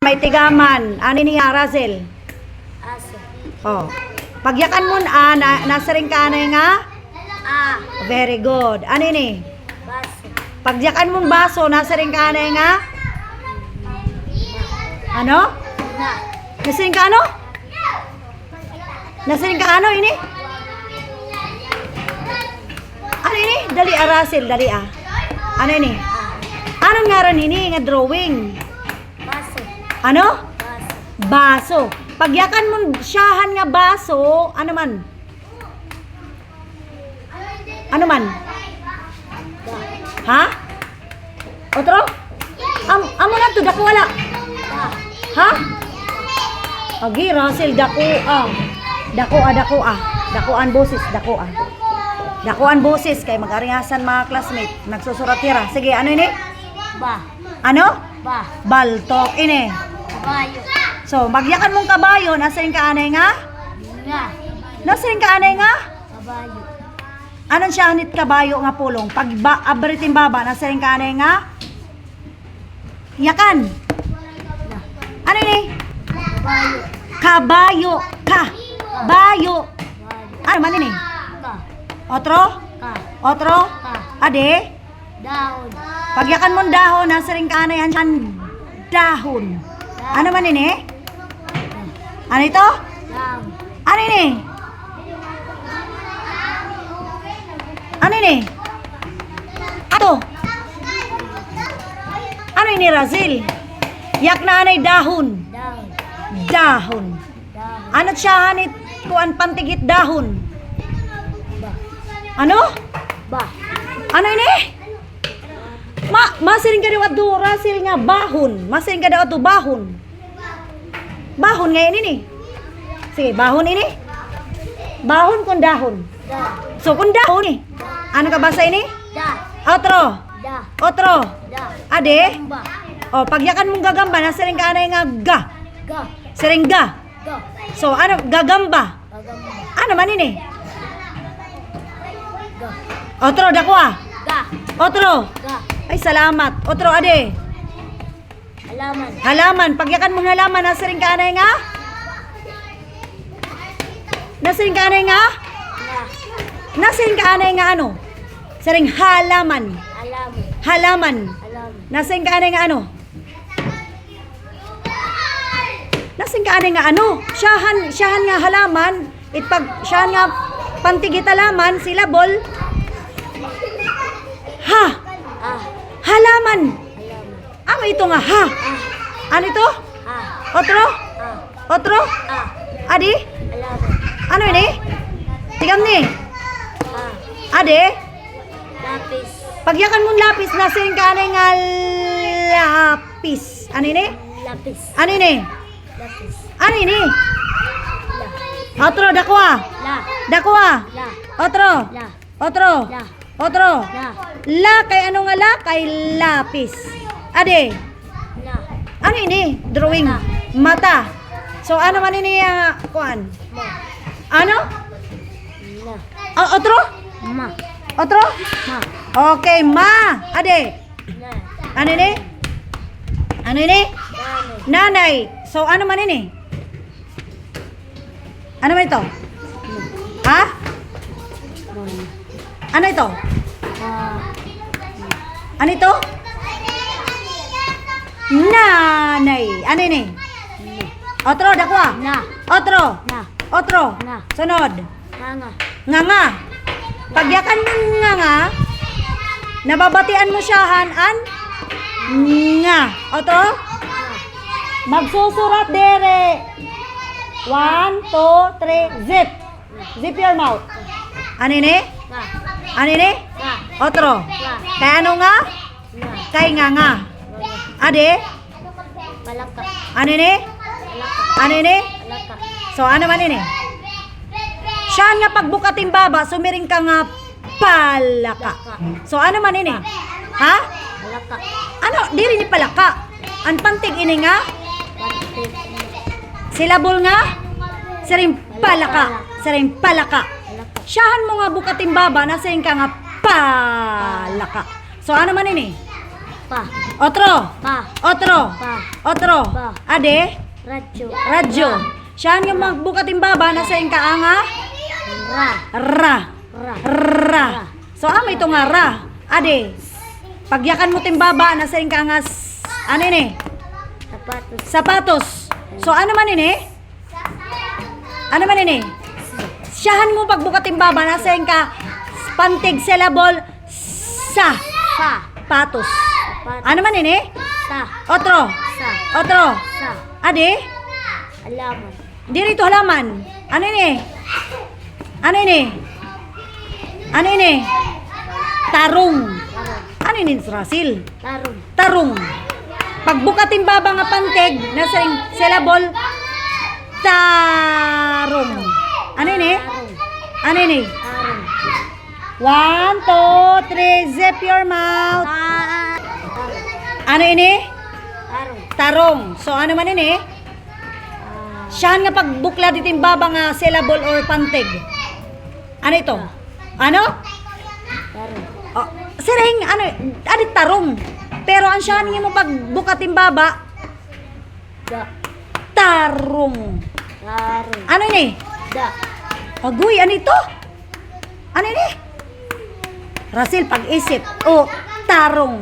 May tigaman. Ano niya, Razel? Aso. Oh. Pagyakan mo nasaring ka na nga? A. Very good. Ano ni? Baso. Pagyakan mo baso, nasaring ka na nga? Ano? Na. Nasaring ka ano? Nasaring ka ano ini? Ano ini? Dali Razel, dali Ano ini? Anong ngaran ini nga drawing? Baso. Ano? Baso. Baso. Pagyakan mo siyahan nga baso, ano man? Ano man? Ha? Otro? Amo na to, dako wala. Ha? Agi, Razel, dako Dako Dakuan boses, Dakuan boses, kay mag-aringasan mga classmate. Nagsusurat tira. Sige, ano ini? Ba. Ano? Ba. Baltok, ini. Kabayo. So, magyakan mong kabayo, nasa rin ka anay nga? Nga. Nasa rin ka anay nga? Kabayo. Anong siya hanit kabayo nga pulong? Pag abritin baba, nasa rin ka anay nga? Yakan. Na. Ano ini? Kabayo. Kabayo. Bayo. Bayo. Ano man ini? Ka. Otro? Ka. Otro? Ka. Ade? Daon. Pagyakan mong dahon, nasa rin ka anay dahon. Ano man ini? Ano ito? Daon. Ano ini? Ano ini? Ato? Ano ini, Razel? Yak na anay dahon. Daon. Dahon. Daon. Ano siya hanit kuan pantigit dahon? Ba. Ano? Ba. Ano ini? Masiring ka daw ato, Razel nga bahon. Masiring ka daw ato bahon. Bahon ngayon ini. Sige, bahon ini. Bahon kung dahon. Da. So kung dahon ni. Ano ka basa ini? Da. Otro. Da. Otro. Da. Ade. Ba. O pagyakan mong gagamba, nasiring ka anay nga ga. Ga. Siring ga. Ga. So ano, gagamba. Gagamba. Ano man ini? Ga. Otro, dakwa. Ga. Otro. Ga. Ay, salamat. Otro, ade. Halaman. Halaman. Pagyakan mong halaman, nasiring ka anay nga? Nasiring ka anay nga? Nga. Nasiring ka anay nga ano? Siring halaman. Alaman. Halaman. Alaman. Nasiring ka anay nga ano? Nasiring ka anay nga ano? Siyahan nga halaman. Siyahan nga pantigit halaman, silabol. Ha? Ah. Halaman. Alaman. Ano ito nga ha? Ano ito? Ah. Otro? Ah. Otro? Ah. Adi? Alaman. Ano ini? Tigam ni. Ah. Ade? Lapis. Pagyakan mong lapis, nasiring ka anay nga lapis. Ano ini? Lapis. Ano ini? Lapis. Ano ini? La. Otro, dakwa. La. Dakwa. La. Otro. La. Otro. La. Otro. La. La, kay ano nga la? Kay lapis. Ade? Na. Ano ini? Drawing. Mata. So, ano man ini kuan? Ma. Ano? Na. Otro? Ma. Otro? Ma. Okay, ma. Ade? Na. Ano ini? Ano ini? Nanay. Nanay. So, ano man ini? Ano man ito? Ha? Mama. Ano ito? Ah. Ano ito? Nanay. Ano ini? Otro, dakwa. Na. Otro. Na. Otro. Na. Sunod. Nanga. Nganga. Pagyakan mo nganga, nababatian mo siyahan an nga. Otro? Magsusurat dere. 1, 2, 3, zip. Zip your mouth. Ano ini? Ga. Ano ini? Ga. Otro. Ga. Kay ano nga? Na. Kay nganga. Ade? Palaka. Ano ini? Palaka. Ano ini? Palaka. So, ano man ini? Siya nga pagbukating baba, sumiring ka nga palaka. So, ano man ini? Ha? Palaka. Ano? Diri ni palaka. Ang pantig ini nga? Pantik. Silabol nga? Siring palaka. Siring palaka. Palaka. Siyahan mo nga bukating baba, nasiring ka nga palaka. So, ano man ini? Pa. Otro. Pa. Otro. Pa. Otro. Pa. Ade. Radyo. Radyo. Siyan nga magbukating baba na sa kaanga. Ra. Ra. Ra. Ra. So amo ito nga ra. Ade. Pagyakan mo timbaba na sa kaanga. Ano ini? Sapatos. Sapatos. So ano man ini? Ano man ini? Siyahan mo pagbukating baba na sa ka pantig syllable sa Sa. patos. Sapatos. Ano man ini? Sa. Otro. Sa. Otro. Sa. Ade. Alaman. Dito halaman. Ano ini? Ano ini? Ano ini? Tarong. Tarong. Ano ini, Rasil? Tarong. Tarong. Pagbukating baba nga pantig na sa syllable tarong. Ano ini? Tarong. Ano ini? Tarong. 1, 2, 3, zip your mouth. Tarong. Ano ini? Tarong. Tarong. So ano man ini? Siyan nga pagbukla diting baba nga syllable or pantig. Ano ito? Ano? Tarong. Oh, siring, ano, adit tarong. Pero ang siyan nga mo pagbukating baba, Da. tarong. Tarong. Ano ini? Da. Agoy, ano ito? Ano ini? Rasil, pag-isip. Oh, tarong.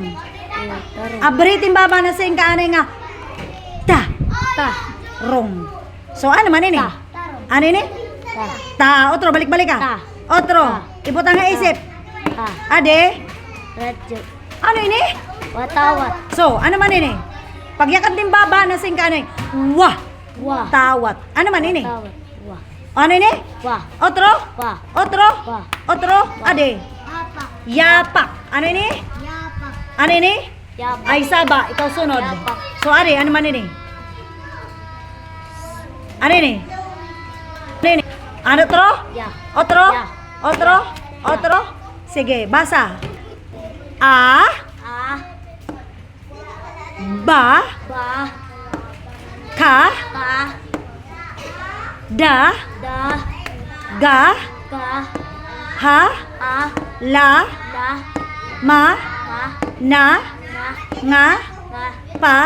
Tarong. Abritin baba na sa kaanay nga, ta, Ta. rong. So ano man ini? Ta. Ano ini? Ta. Ta, otro, balik-balik ka. Ta. Otro, Ta. ibutang nga isip. Ta. Ade, Radyo. ano ini? Watawat. So, ano man ini? Pagyakat din baba na sing kanay, wah, Wa. tawat. Ano man ini? Watawat. Wa. Ano ini? Wa. Otro? Wa. Otro? Wa. Otro? Ade, Yapak. yapak. Ano ini? Yapak. Ano ini? Yapak. Ay, saba, ikaw sunod. Yapak. So, ade, ano man ini? Ano ini? Ano ini? Ano tro? Ya. Otro? Ya. Otro? Ya. Otro? Sige, basa. A, A. ba, Ba. ka, Ka. da, Da. ga, Ga. ha, A. la, La. ma, Ma. na, Na. nga, Na. pa, Pa.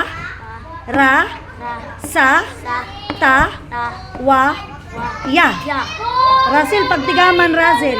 ra, Na. sa, Sa. ta, Ta. wa, Wa. ya. Ya. Rasil, pagtigaman, Rasil.